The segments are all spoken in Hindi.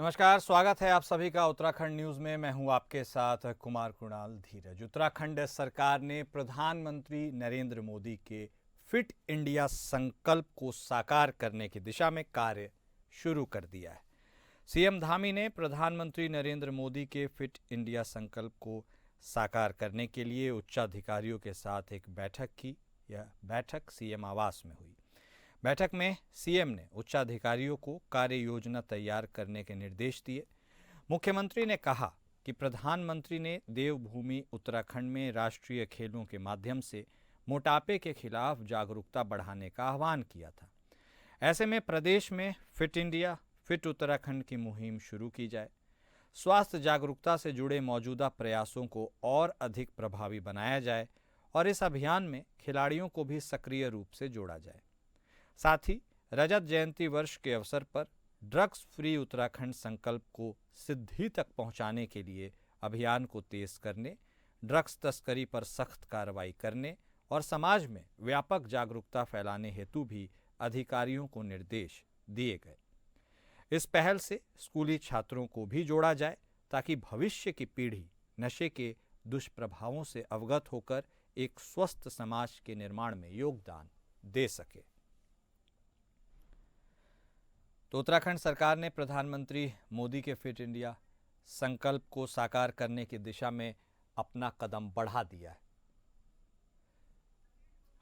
नमस्कार, स्वागत है आप सभी का उत्तराखंड न्यूज में। मैं हूं आपके साथ कुमार कुणाल धीरज। उत्तराखंड सरकार ने प्रधानमंत्री नरेंद्र मोदी के फिट इंडिया संकल्प को साकार करने की दिशा में कार्य शुरू कर दिया है। सीएम धामी ने प्रधानमंत्री नरेंद्र मोदी के फिट इंडिया संकल्प को साकार करने के लिए उच्चाधिकारियों के साथ एक बैठक की। यह बैठक सीएम आवास में हुई। बैठक में सीएम ने उच्चाधिकारियों को कार्य योजना तैयार करने के निर्देश दिए। मुख्यमंत्री ने कहा कि प्रधानमंत्री ने देवभूमि उत्तराखंड में राष्ट्रीय खेलों के माध्यम से मोटापे के खिलाफ जागरूकता बढ़ाने का आह्वान किया था। ऐसे में प्रदेश में फिट इंडिया फिट उत्तराखंड की मुहिम शुरू की जाए। स्वास्थ्य जागरूकता से जुड़े मौजूदा प्रयासों को और अधिक प्रभावी बनाया जाए और इस अभियान में खिलाड़ियों को भी सक्रिय रूप से जोड़ा जाए। साथ ही रजत जयंती वर्ष के अवसर पर ड्रग्स फ्री उत्तराखंड संकल्प को सिद्धि तक पहुंचाने के लिए अभियान को तेज करने, ड्रग्स तस्करी पर सख्त कार्रवाई करने और समाज में व्यापक जागरूकता फैलाने हेतु भी अधिकारियों को निर्देश दिए गए। इस पहल से स्कूली छात्रों को भी जोड़ा जाए ताकि भविष्य की पीढ़ी नशे के दुष्प्रभावों से अवगत होकर एक स्वस्थ समाज के निर्माण में योगदान दे सके। तो उत्तराखंड सरकार ने प्रधानमंत्री मोदी के फिट इंडिया संकल्प को साकार करने की दिशा में अपना कदम बढ़ा दिया है।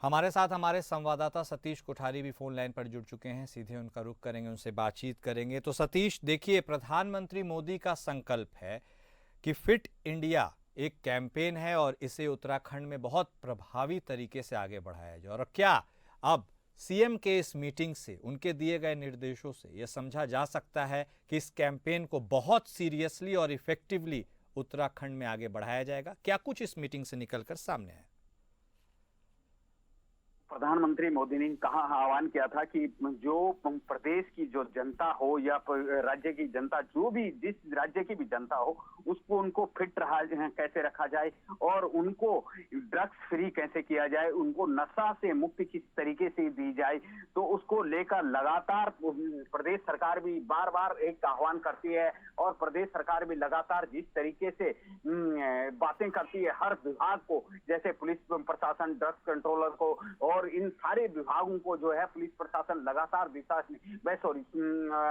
हमारे साथ हमारे संवाददाता सतीश कोठारी भी फोन लाइन पर जुड़ चुके हैं। सीधे उनका रुख करेंगे, उनसे बातचीत करेंगे। तो सतीश, देखिए, प्रधानमंत्री मोदी का संकल्प है कि फिट इंडिया एक कैंपेन है और इसे उत्तराखंड में बहुत प्रभावी तरीके से आगे बढ़ाया जाए। और क्या अब सीएम के इस मीटिंग से, उनके दिए गए निर्देशों से यह समझा जा सकता है कि इस कैंपेन को बहुत सीरियसली और इफेक्टिवली उत्तराखंड में आगे बढ़ाया जाएगा? क्या कुछ इस मीटिंग से निकलकर सामने आया? प्रधानमंत्री मोदी ने कहा, आह्वान किया था कि जो प्रदेश की जो जनता हो या राज्य की जनता, जो भी जिस राज्य की भी जनता हो, उसको उनको फिट कैसे रखा जाए और उनको ड्रग्स फ्री कैसे किया जाए, उनको नशा से मुक्ति किस तरीके से दी जाए। तो उसको लेकर लगातार प्रदेश सरकार भी बार बार एक आह्वान करती है और प्रदेश सरकार भी लगातार जिस तरीके से बातें करती है हर विभाग को, जैसे पुलिस प्रशासन, ड्रग्स कंट्रोलर को और इन सारे विभागों को जो है पुलिस प्रशासन लगातार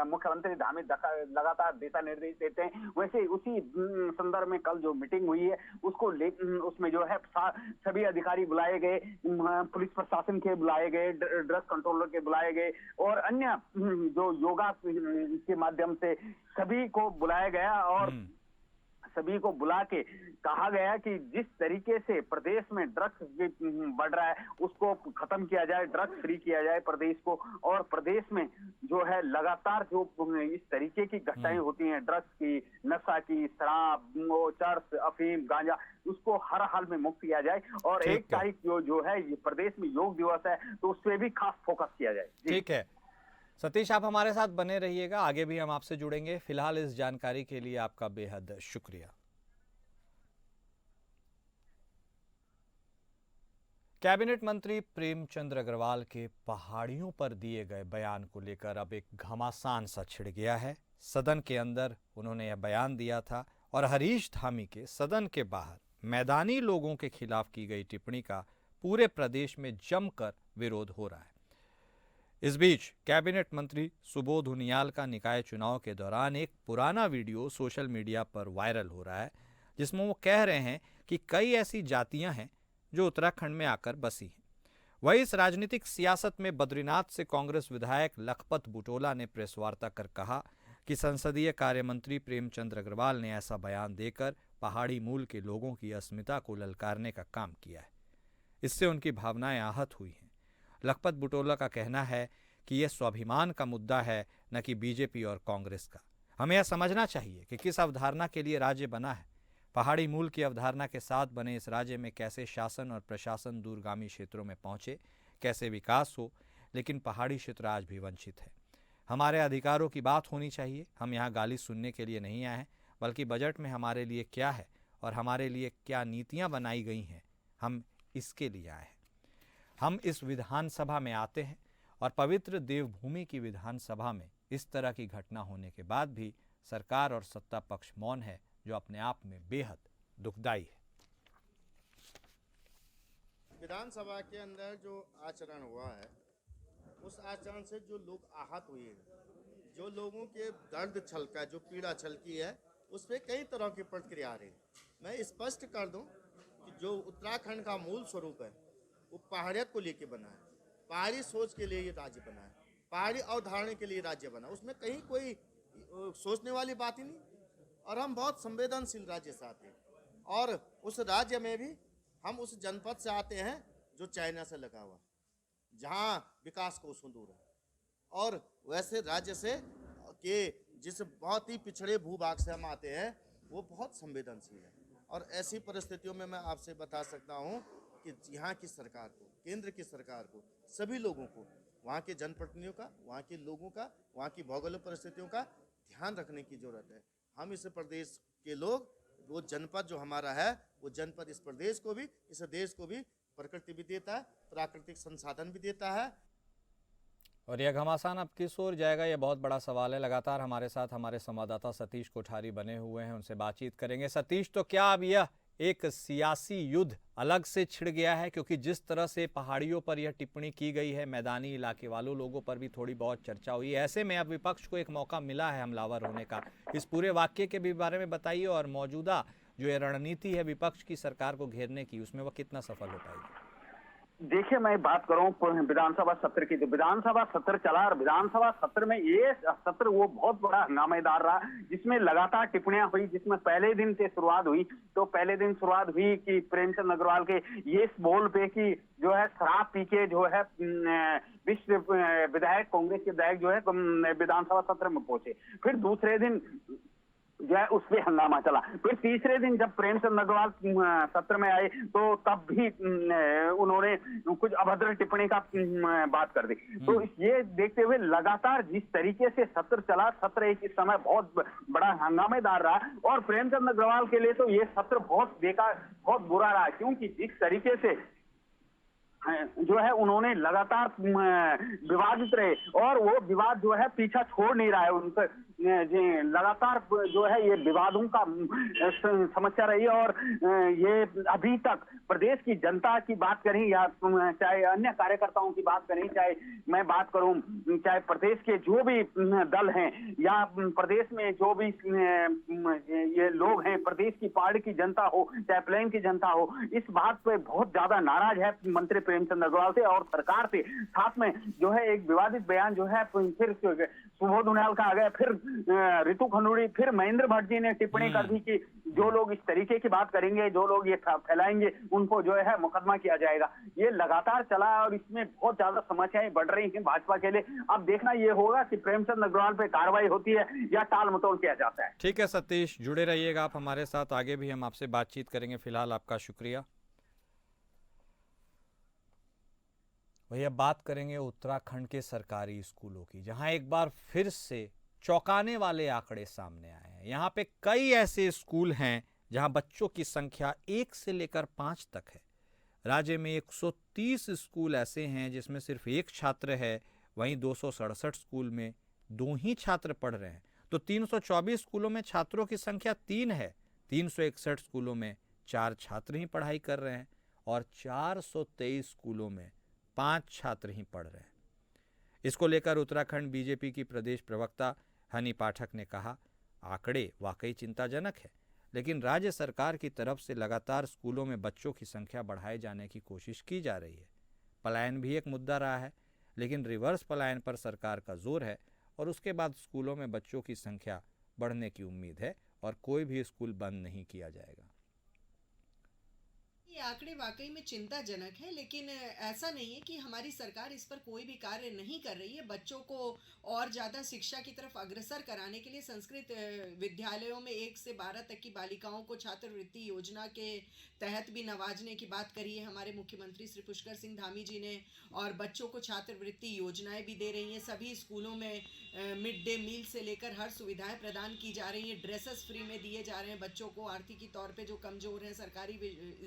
मुख्यमंत्री धामी लगातार दिशा निर्देश देते हैं। वैसे उसी संदर्भ में कल जो मीटिंग हुई है उसमें जो है सभी अधिकारी बुलाए गए, पुलिस प्रशासन के बुलाए गए, ड्रग्स कंट्रोलर के बुलाए गए और अन्य जो योगा के माध्यम से सभी को बुलाया गया और सभी को बुला के कहा गया कि जिस तरीके से प्रदेश में ड्रग्स बढ़ रहा है उसको खत्म किया जाए, ड्रग्स फ्री किया जाए प्रदेश को। और प्रदेश में जो है लगातार जो इस तरीके की घटनाएं होती हैं, ड्रग्स की, नशा की, शराब, चरस, अफीम, गांजा, उसको हर हाल में मुक्त किया जाए। और 1 तारीख जो है ये प्रदेश में योग दिवस है, तो उस पर भी खास फोकस किया जाए। ठीक है सतीश, आप हमारे साथ बने रहिएगा, आगे भी हम आपसे जुड़ेंगे। फिलहाल इस जानकारी के लिए आपका बेहद शुक्रिया। कैबिनेट मंत्री प्रेमचंद अग्रवाल के पहाड़ियों पर दिए गए बयान को लेकर अब एक घमासान सा छिड़ गया है। सदन के अंदर उन्होंने यह बयान दिया था और हरीश धामी के सदन के बाहर मैदानी लोगों के खिलाफ की गई टिप्पणी का पूरे प्रदेश में जमकर विरोध हो रहा है। इस बीच कैबिनेट मंत्री सुबोध उनियाल का निकाय चुनाव के दौरान एक पुराना वीडियो सोशल मीडिया पर वायरल हो रहा है, जिसमें वो कह रहे हैं कि कई ऐसी जातियां हैं जो उत्तराखंड में आकर बसी हैं। वही इस राजनीतिक सियासत में बद्रीनाथ से कांग्रेस विधायक लखपत बुटोला ने प्रेस वार्ता कर कहा कि संसदीय कार्य मंत्री प्रेमचंद अग्रवाल ने ऐसा बयान देकर पहाड़ी मूल के लोगों की अस्मिता को ललकारने का काम किया है। इससे उनकी भावनाएं आहत हुई हैं। लखपत बुटोला का कहना है कि यह स्वाभिमान का मुद्दा है, न कि बीजेपी और कांग्रेस का। हमें यह समझना चाहिए कि किस अवधारणा के लिए राज्य बना है। पहाड़ी मूल की अवधारणा के साथ बने इस राज्य में कैसे शासन और प्रशासन दूरगामी क्षेत्रों में पहुंचे, कैसे विकास हो, लेकिन पहाड़ी क्षेत्र आज भी वंचित है। हमारे अधिकारों की बात होनी चाहिए। हम यहाँ गाली सुनने के लिए नहीं आए हैं, बल्कि बजट में हमारे लिए क्या है और हमारे लिए क्या नीतियाँ बनाई गई हैं, हम इसके लिए आए हैं। हम इस विधानसभा में आते हैं और पवित्र देवभूमि की विधानसभा में इस तरह की घटना होने के बाद भी सरकार और सत्ता पक्ष मौन है, जो अपने आप में बेहद दुखदाई है। विधानसभा के अंदर जो आचरण हुआ है, उस आचरण से जो लोग आहत हुए हैं, जो लोगों के दर्द छलका, जो पीड़ा छलकी है, उस पर कई तरह की प्रतिक्रिया आ रही है। मैं स्पष्ट कर दूं कि जो उत्तराखंड का मूल स्वरूप है वो पहाड़ियत को लेके बना है, पहाड़ी सोच के लिए ये राज्य बना है, पहाड़ी अवधारणा के लिए राज्य बना, उसमें कहीं कोई सोचने वाली बात ही नहीं। और हम बहुत संवेदनशील राज्य से आते हैं, और उस राज्य में भी हम उस जनपद से आते हैं जो चाइना से लगा हुआ, जहाँ विकास कोसों दूर है, और वैसे राज्य से के जिस बहुत ही पिछड़े भूभाग से हम आते हैं, वो बहुत संवेदनशील है। और ऐसी परिस्थितियों में मैं आपसे बता सकता हूँ कि यहाँ की सरकार को, केंद्र की सरकार को, सभी लोगों को, वहाँ के जनप्रतिनिधियों का, वहाँ के लोगों का, वहाँ की भौगोलिक परिस्थितियों का ध्यान रखने की जरूरत है। हम इस प्रदेश के लोग, वो जनपद जो हमारा है, वो जनपद इस प्रदेश को भी, इस देश को भी प्रकृति भी देता है, प्राकृतिक संसाधन भी देता है। और यह घमासान अब किस ओर जाएगा, यह बहुत बड़ा सवाल है। लगातार हमारे साथ हमारे संवाददाता सतीश कोठारी बने हुए हैं, उनसे बातचीत करेंगे। सतीश, तो क्या अब यह एक सियासी युद्ध अलग से छिड़ गया है? क्योंकि जिस तरह से पहाड़ियों पर यह टिप्पणी की गई है, मैदानी इलाके वालों लोगों पर भी थोड़ी बहुत चर्चा हुई है। ऐसे में अब विपक्ष को एक मौका मिला है हमलावर होने का। इस पूरे वाक्य के भी बारे में बताइए, और मौजूदा जो ये रणनीति है विपक्ष की सरकार को घेरने की, उसमें वह कितना सफल हो पाएगी? देखिए, मैं बात करूं विधानसभा सत्र की, तो विधानसभा सत्र चला, और विधानसभा सत्र में ये सत्र वो बहुत बड़ा हंगामेदार रहा, जिसमें लगातार टिप्पणियां हुई। जिसमें पहले दिन से शुरुआत हुई, तो पहले दिन शुरुआत हुई कि प्रेमचंद अग्रवाल के ये बोल पे कि जो है शराब पी के जो है विश्व विधायक, कांग्रेस के विधायक जो है विधानसभा सत्र में पहुंचे। फिर दूसरे दिन जो है उस पे हंगामा चला। फिर तीसरे दिन जब प्रेमचंद अग्रवाल सत्र में आए, तो तब भी उन्होंने कुछ अभद्र टिप्पणी का बात कर दी। तो ये देखते हुए लगातार जिस तरीके से सत्र चला, सत्र एक इस समय बहुत बड़ा हंगामेदार रहा, और प्रेमचंद अग्रवाल के लिए तो ये सत्र बहुत बेकार, बहुत बुरा रहा, क्योंकि जिस तरीके से जो है उन्होंने लगातार विवादित रहे, और वो विवाद जो है पीछा छोड़ नहीं रहा है उनका। लगातार जो है ये विवादों का समस्या रही है, और ये अभी तक प्रदेश की जनता की बात करें या चाहे अन्य कार्यकर्ताओं की बात करें, चाहे मैं बात करूं, चाहे प्रदेश के जो भी दल हैं या प्रदेश में जो भी ये लोग हैं, प्रदेश की पहाड़ की जनता हो चाहे प्लेन की जनता हो, इस बात पे बहुत ज्यादा नाराज है मंत्री प्रेमचंद अग्रवाल से और सरकार से। साथ में जो है एक विवादित बयान जो है फिर सुबोध उनियाल का आ गया, फिर रितु खनूरी, फिर महेंद्र भट्ट जी ने टिप्पणी कर दी कि जो लोग इस तरीके की बात करेंगे, जो लोग ये फैलाएंगे, उनको जो है मुकदमा किया जाएगा। ये लगातार चला, और इसमें बहुत ज्यादा समस्याएं बढ़ रही हैं भाजपा के लिए। अब देखना ये होगा कि प्रेमचंद अग्रवाल पे कार्रवाई होती है या टाल मटोल किया जाता है। ठीक है सतीश, जुड़े रहिएगा आप हमारे साथ, आगे भी हम आपसे बातचीत करेंगे। फिलहाल आपका शुक्रिया। वही अब बात करेंगे उत्तराखंड के सरकारी स्कूलों की, जहां एक बार फिर से चौंकाने वाले आंकड़े सामने आए हैं। यहाँ पे कई ऐसे स्कूल हैं जहां बच्चों की संख्या 1 से लेकर 5 तक है। राज्य में 130 स्कूल ऐसे हैं जिसमें सिर्फ एक छात्र है, वहीं 267 स्कूल में 2 ही छात्र पढ़ रहे हैं। तो 324 स्कूलों में छात्रों की संख्या 3 है, 361 स्कूलों में 4 छात्र ही पढ़ाई कर रहे हैं, और 423 स्कूलों में 5 छात्र ही पढ़ रहे हैं। इसको लेकर उत्तराखंड बीजेपी की प्रदेश प्रवक्ता हनी पाठक ने कहा, आंकड़े वाकई चिंताजनक है, लेकिन राज्य सरकार की तरफ से लगातार स्कूलों में बच्चों की संख्या बढ़ाए जाने की कोशिश की जा रही है। पलायन भी एक मुद्दा रहा है, लेकिन रिवर्स पलायन पर सरकार का जोर है, और उसके बाद स्कूलों में बच्चों की संख्या बढ़ने की उम्मीद है, और कोई भी स्कूल बंद नहीं किया जाएगा। ये आंकड़े वाकई में चिंताजनक है, लेकिन ऐसा नहीं है कि हमारी सरकार इस पर कोई भी कार्य नहीं कर रही है। बच्चों को और ज़्यादा शिक्षा की तरफ अग्रसर कराने के लिए संस्कृत विद्यालयों में 1 से 12 तक की बालिकाओं को छात्रवृत्ति योजना के तहत भी नवाजने की बात करी है हमारे मुख्यमंत्री श्री पुष्कर सिंह धामी जी ने, और बच्चों को छात्रवृत्ति योजनाएं भी दे रही हैं। सभी स्कूलों में मिड डे मील से लेकर हर सुविधाएं प्रदान की जा रही हैं। ड्रेसेस फ्री में दिए जा रहे हैं बच्चों को, आर्थिक तौर पर जो कमज़ोर हैं। सरकारी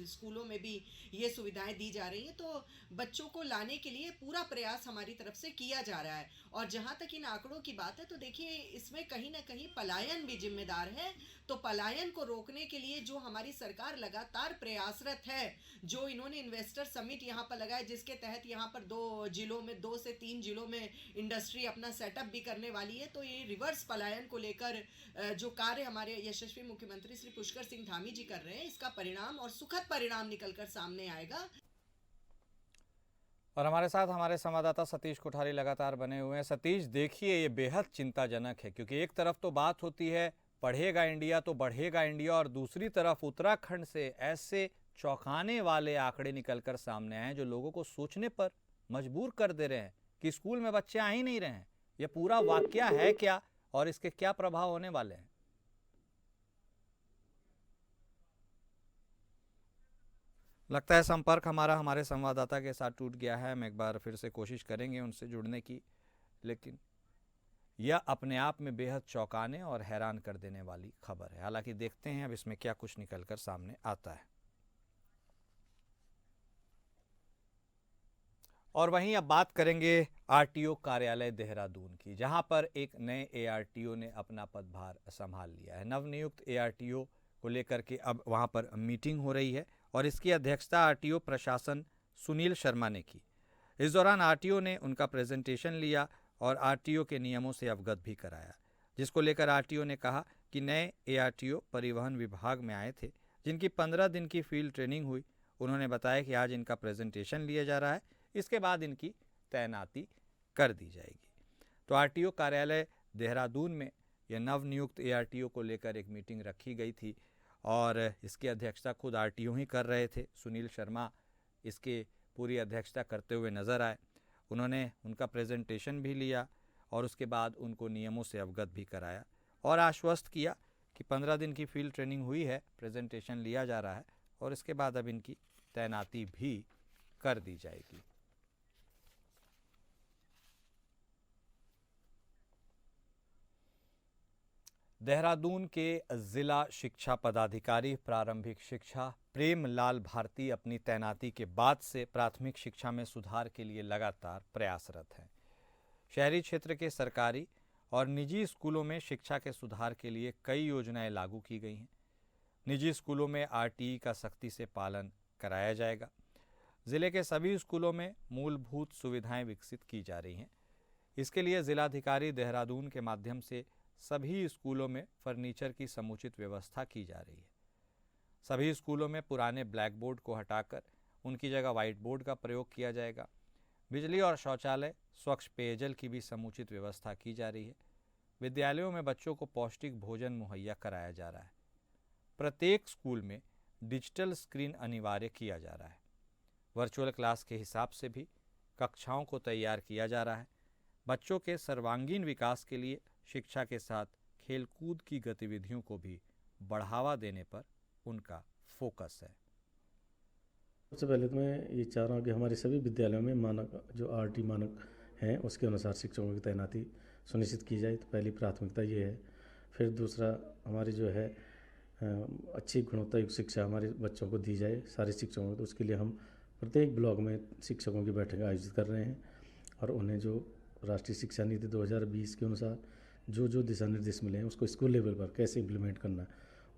स्कूलों स्कूलों में भी ये सुविधाएं दी जा रही हैं। तो बच्चों को लाने के लिए पूरा प्रयास हमारी तरफ से किया जा रहा है। और जहाँ तक इन आंकड़ों की बात है तो देखिए इसमें कहीं ना कहीं पलायन भी जिम्मेदार है। तो पलायन को रोकने के लिए जो हमारी सरकार लगातार प्रयासरत है, जो इन्होंने इन्वेस्टर समिट यहाँ पर लगाया जिसके तहत यहाँ पर 2 से 3 जिलों में इंडस्ट्री अपना सेटअप भी करने वाली है, तो ये रिवर्स पलायन को लेकर जो कार्य हमारे यशस्वी मुख्यमंत्री श्री पुष्कर सिंह धामी जी कर रहे हैं, इसका परिणाम और सुखद परिणाम निकलकर सामने आएगा। और हमारे साथ हमारे संवाददाता सतीश कोठारी लगातार बने हुए हैं। सतीश, देखिए ये बेहद चिंताजनक है, क्योंकि एक तरफ तो बात होती है पढ़ेगा इंडिया तो बढ़ेगा इंडिया, और दूसरी तरफ उत्तराखंड से ऐसे चौंकाने वाले आंकड़े निकलकर सामने आए हैं जो लोगों को सोचने पर मजबूर कर दे रहे हैं कि स्कूल में बच्चे आ ही नहीं रहे हैं। ये पूरा वाकया है क्या और इसके क्या प्रभाव होने वाले हैं? लगता है संपर्क हमारा हमारे संवाददाता के साथ टूट गया है। हम एक बार फिर से कोशिश करेंगे उनसे जुड़ने की, लेकिन यह अपने आप में बेहद चौंकाने और हैरान कर देने वाली खबर है। हालांकि देखते हैं अब इसमें क्या कुछ निकलकर सामने आता है। और वहीं अब बात करेंगे आरटीओ कार्यालय देहरादून की, जहां पर एक नए एआरटीओ ने अपना पदभार संभाल लिया है। नवनियुक्त एआरटीओ को लेकर के अब वहां पर मीटिंग हो रही है और इसकी अध्यक्षता आरटीओ प्रशासन सुनील शर्मा ने की। इस दौरान आरटीओ ने उनका प्रेजेंटेशन लिया और आरटीओ के नियमों से अवगत भी कराया, जिसको लेकर आरटीओ ने कहा कि नए एआरटीओ परिवहन विभाग में आए थे, जिनकी 15 दिन की फील्ड ट्रेनिंग हुई। उन्होंने बताया कि आज इनका प्रेजेंटेशन लिया जा रहा है, इसके बाद इनकी तैनाती कर दी जाएगी। तो आरटीओ कार्यालय देहरादून में यह नवनियुक्त एआरटीओ को लेकर एक मीटिंग रखी गई थी और इसकी अध्यक्षता खुद आरटीओ ही कर रहे थे। सुनील शर्मा इसके पूरी अध्यक्षता करते हुए नज़र आए। उन्होंने उनका प्रेजेंटेशन भी लिया और उसके बाद उनको नियमों से अवगत भी कराया और आश्वस्त किया कि 15 दिन की फील्ड ट्रेनिंग हुई है, प्रेजेंटेशन लिया जा रहा है और इसके बाद अब इनकी तैनाती भी कर दी जाएगी। देहरादून के जिला शिक्षा पदाधिकारी प्रारंभिक शिक्षा प्रेम लाल भारती अपनी तैनाती के बाद से प्राथमिक शिक्षा में सुधार के लिए लगातार प्रयासरत हैं। शहरी क्षेत्र के सरकारी और निजी स्कूलों में शिक्षा के सुधार के लिए कई योजनाएं लागू की गई हैं। निजी स्कूलों में आरटीई का सख्ती से पालन कराया जाएगा। जिले के सभी स्कूलों में मूलभूत सुविधाएं विकसित की जा रही हैं। इसके लिए जिलाधिकारी देहरादून के माध्यम से सभी स्कूलों में फर्नीचर की समुचित व्यवस्था की जा रही है। सभी स्कूलों में पुराने ब्लैक बोर्ड को हटाकर उनकी जगह व्हाइट बोर्ड का प्रयोग किया जाएगा। बिजली और शौचालय, स्वच्छ पेयजल की भी समुचित व्यवस्था की जा रही है। विद्यालयों में बच्चों को पौष्टिक भोजन मुहैया कराया जा रहा है। प्रत्येक स्कूल में डिजिटल स्क्रीन अनिवार्य किया जा रहा है। वर्चुअल क्लास के हिसाब से भी कक्षाओं को तैयार किया जा रहा है। बच्चों के सर्वांगीण विकास के लिए शिक्षा के साथ खेलकूद की गतिविधियों को भी बढ़ावा देने पर उनका फोकस है। सबसे पहले तो मैं ये चाह रहा हूँ कि हमारे सभी विद्यालयों में मानक जो आरटी मानक हैं उसके अनुसार शिक्षकों की तैनाती सुनिश्चित की जाए। तो पहली प्राथमिकता ये है। फिर दूसरा, हमारी जो है अच्छी गुणवत्ता युक्त शिक्षा हमारे बच्चों को दी जाए, सारे शिक्षकों को। तो उसके लिए हम प्रत्येक ब्लॉक में शिक्षकों की बैठक आयोजित कर रहे हैं और उन्हें जो राष्ट्रीय शिक्षा नीति 2020 के अनुसार जो जो दिशा निर्देश मिले हैं उसको स्कूल लेवल पर कैसे इम्प्लीमेंट करना है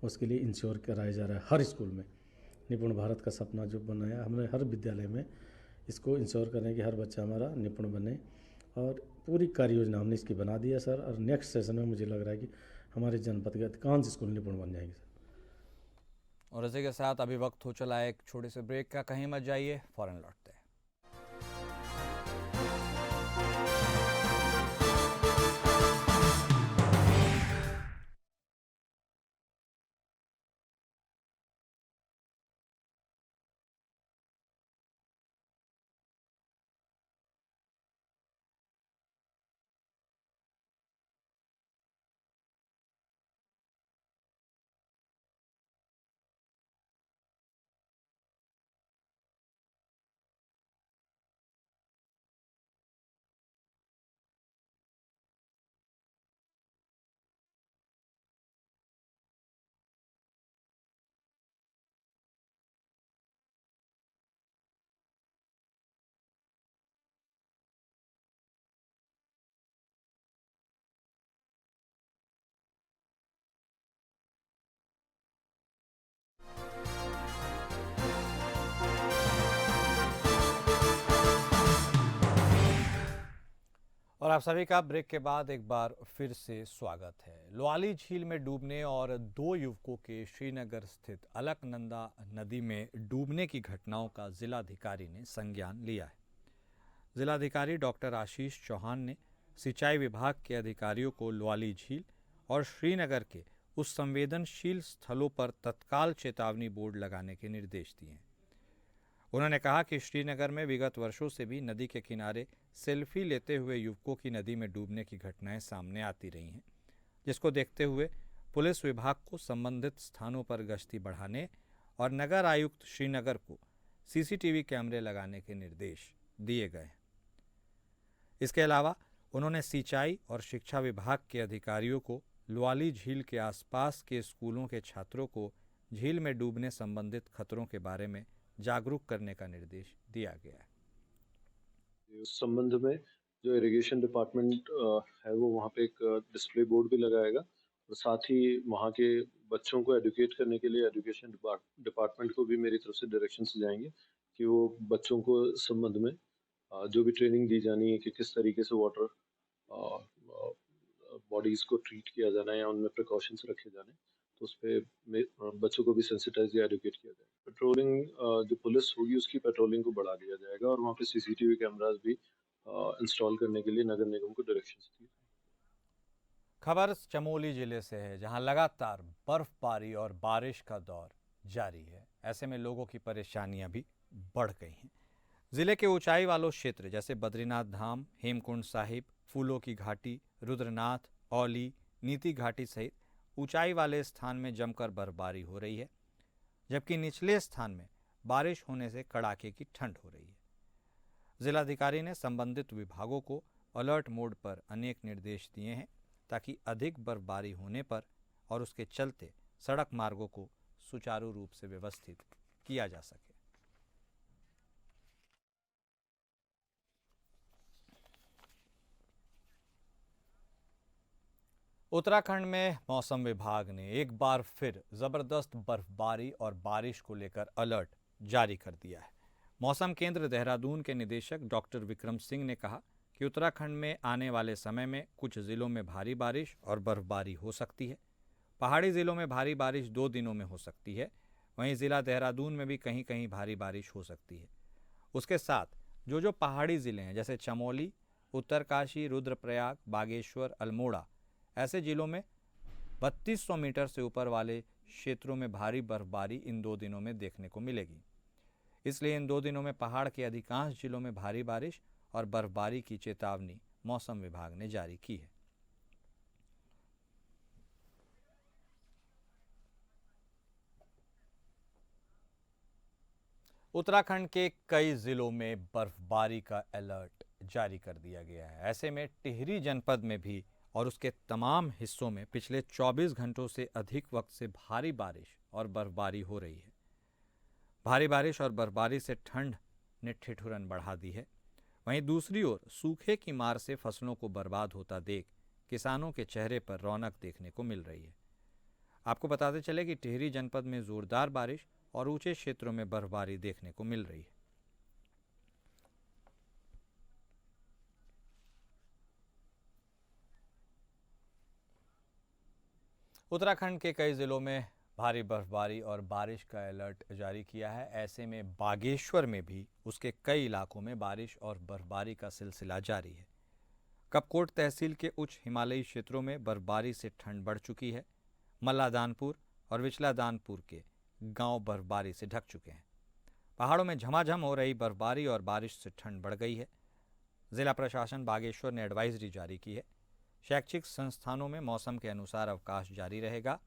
उसके लिए इंश्योर कराया जा रहा है। हर स्कूल में निपुण भारत का सपना जो बनाया हमने, हर विद्यालय में इसको इंश्योर करें कि हर बच्चा हमारा निपुण बने, और पूरी कार्य योजना हमने इसकी बना दी है सर। और नेक्स्ट सेशन में मुझे लग रहा है कि हमारे जनपद के अधिकांश स्कूल निपुण बन जाएंगे सर। और इसी के साथ अभी वक्त हो चला है एक छोटे से ब्रेक का। कहीं मत जाइए, फौरन लौटते हैं। और आप सभी का ब्रेक के बाद एक बार फिर से स्वागत है। लोआली झील में डूबने और 2 युवकों के श्रीनगर स्थित अलकनंदा नदी में डूबने की घटनाओं का जिलाधिकारी ने संज्ञान लिया है। जिलाधिकारी डॉक्टर आशीष चौहान ने सिंचाई विभाग के अधिकारियों को लोआली झील और श्रीनगर के उस संवेदनशील स्थलों पर तत्काल चेतावनी बोर्ड लगाने के निर्देश दिए हैं। उन्होंने कहा कि श्रीनगर में विगत वर्षों से भी नदी के किनारे सेल्फी लेते हुए युवकों की नदी में डूबने की घटनाएं सामने आती रही हैं, जिसको देखते हुए पुलिस विभाग को संबंधित स्थानों पर गश्ती बढ़ाने और नगर आयुक्त श्रीनगर को सीसीटीवी कैमरे लगाने के निर्देश दिए गए हैं। इसके अलावा उन्होंने सिंचाई और शिक्षा विभाग के अधिकारियों को लोआली झील के आसपास के स्कूलों के छात्रों को झील में डूबने संबंधित खतरों के बारे में जागरूक करने का निर्देश दिया गया है। उस संबंध में जो इरिगेशन डिपार्टमेंट है वो वहाँ पे एक डिस्प्ले बोर्ड भी लगाएगा और साथ ही वहाँ के बच्चों को एडुकेट करने के लिए एजुकेशन डिपार्टमेंट को भी मेरी तरफ से डायरेक्शंस जाएंगे कि वो बच्चों को संबंध में जो भी ट्रेनिंग दी जानी है कि किस तरीके से वाटर बॉडीज़ को ट्रीट किया जाना है या उनमें प्रिकॉशंस रखे जाने, तो उस पर बच्चों को भी सेंसिटाइज या एडुकेट किया जाएगा। पेट्रोलिंग जो पुलिस होगी उसकी पेट्रोलिंग को बढ़ा दिया जाएगा और वहाँ पे सीसीटीवी कैमरास भी इंस्टॉल करने के लिए नगर निगम को डायरेक्शंस दी। खबर चमोली जिले से है, जहां लगातार बर्फबारी और बारिश का दौर जारी है। ऐसे में लोगों की परेशानियां भी बढ़ गई हैं। जिले के ऊंचाई वालों क्षेत्र जैसे बद्रीनाथ धाम, हेमकुंड साहिब, फूलों की घाटी, रुद्रनाथ, औली, नीति घाटी सहित ऊंचाई वाले स्थान में जमकर बर्फबारी हो रही है, जबकि निचले स्थान में बारिश होने से कड़ाके की ठंड हो रही है। जिलाधिकारी ने संबंधित विभागों को अलर्ट मोड पर अनेक निर्देश दिए हैं ताकि अधिक बर्फबारी होने पर और उसके चलते सड़क मार्गों को सुचारू रूप से व्यवस्थित किया जा सके। उत्तराखंड में मौसम विभाग ने एक बार फिर जबरदस्त बर्फबारी और बारिश को लेकर अलर्ट जारी कर दिया है। मौसम केंद्र देहरादून के निदेशक डॉक्टर विक्रम सिंह ने कहा कि उत्तराखंड में आने वाले समय में कुछ जिलों में भारी बारिश और बर्फबारी हो सकती है। पहाड़ी जिलों में भारी बारिश 2 दिनों में हो सकती है। वहीं जिला देहरादून में भी कहीं कहीं भारी बारिश हो सकती है। उसके साथ जो पहाड़ी ज़िले हैं जैसे चमोली, उत्तरकाशी, रुद्रप्रयाग, बागेश्वर, अल्मोड़ा, ऐसे जिलों में 3200 मीटर से ऊपर वाले क्षेत्रों में भारी बर्फबारी इन 2 दिनों में देखने को मिलेगी। इसलिए इन 2 दिनों में पहाड़ के अधिकांश जिलों में भारी बारिश और बर्फबारी की चेतावनी मौसम विभाग ने जारी की है। उत्तराखंड के कई जिलों में बर्फबारी का अलर्ट जारी कर दिया गया है। ऐसे में टिहरी जनपद में भी और उसके तमाम हिस्सों में पिछले 24 घंटों से अधिक वक्त से भारी बारिश और बर्फबारी हो रही है। भारी बारिश और बर्फबारी से ठंड ने ठिठुरन बढ़ा दी है। वहीं दूसरी ओर सूखे की मार से फसलों को बर्बाद होता देख किसानों के चेहरे पर रौनक देखने को मिल रही है। आपको बताते चले कि टिहरी जनपद में जोरदार बारिश और ऊंचे क्षेत्रों में बर्फबारी देखने को मिल रही है। उत्तराखंड के कई जिलों में भारी बर्फबारी और बारिश का अलर्ट जारी किया है। ऐसे में बागेश्वर में भी उसके कई इलाकों में बारिश और बर्फबारी का सिलसिला जारी है। कपकोट तहसील के उच्च हिमालयी क्षेत्रों में बर्फबारी से ठंड बढ़ चुकी है। मल्लादानपुर और विचला दानपुर के गांव बर्फबारी से ढक चुके हैं। पहाड़ों में झमाझम हो रही बर्फबारी और बारिश से ठंड बढ़ गई है। जिला प्रशासन बागेश्वर ने एडवाइजरी जारी की है। शैक्षिक संस्थानों में मौसम के अनुसार अवकाश जारी रहेगा।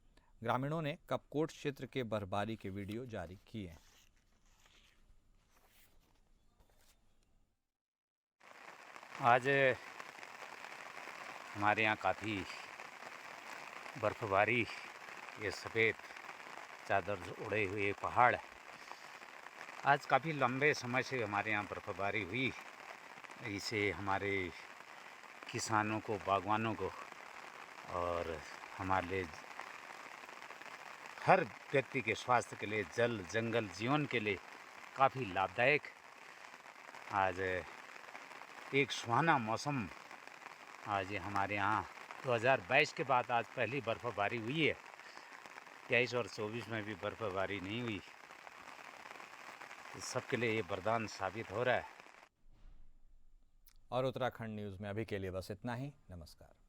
ग्रामीणों ने कपकोट क्षेत्र के बर्फबारी के वीडियो जारी किए हैं। आज हमारे यहाँ काफ़ी बर्फबारी, ये सफ़ेद चादर उड़े हुए पहाड़, आज काफ़ी लंबे समय से हमारे यहाँ बर्फबारी हुई। इसे हमारे किसानों को, बागवानों को और हमारे हर व्यक्ति के स्वास्थ्य के लिए, जल जंगल जीवन के लिए काफ़ी लाभदायक आज एक सुहाना मौसम आज ये हमारे यहाँ 2022 के बाद आज पहली बर्फ़बारी हुई है। 23 और 24 में भी बर्फ़बारी नहीं हुई। इस सबके लिए ये वरदान साबित हो रहा है। और उत्तराखंड न्यूज़ में अभी के लिए बस इतना ही। नमस्कार।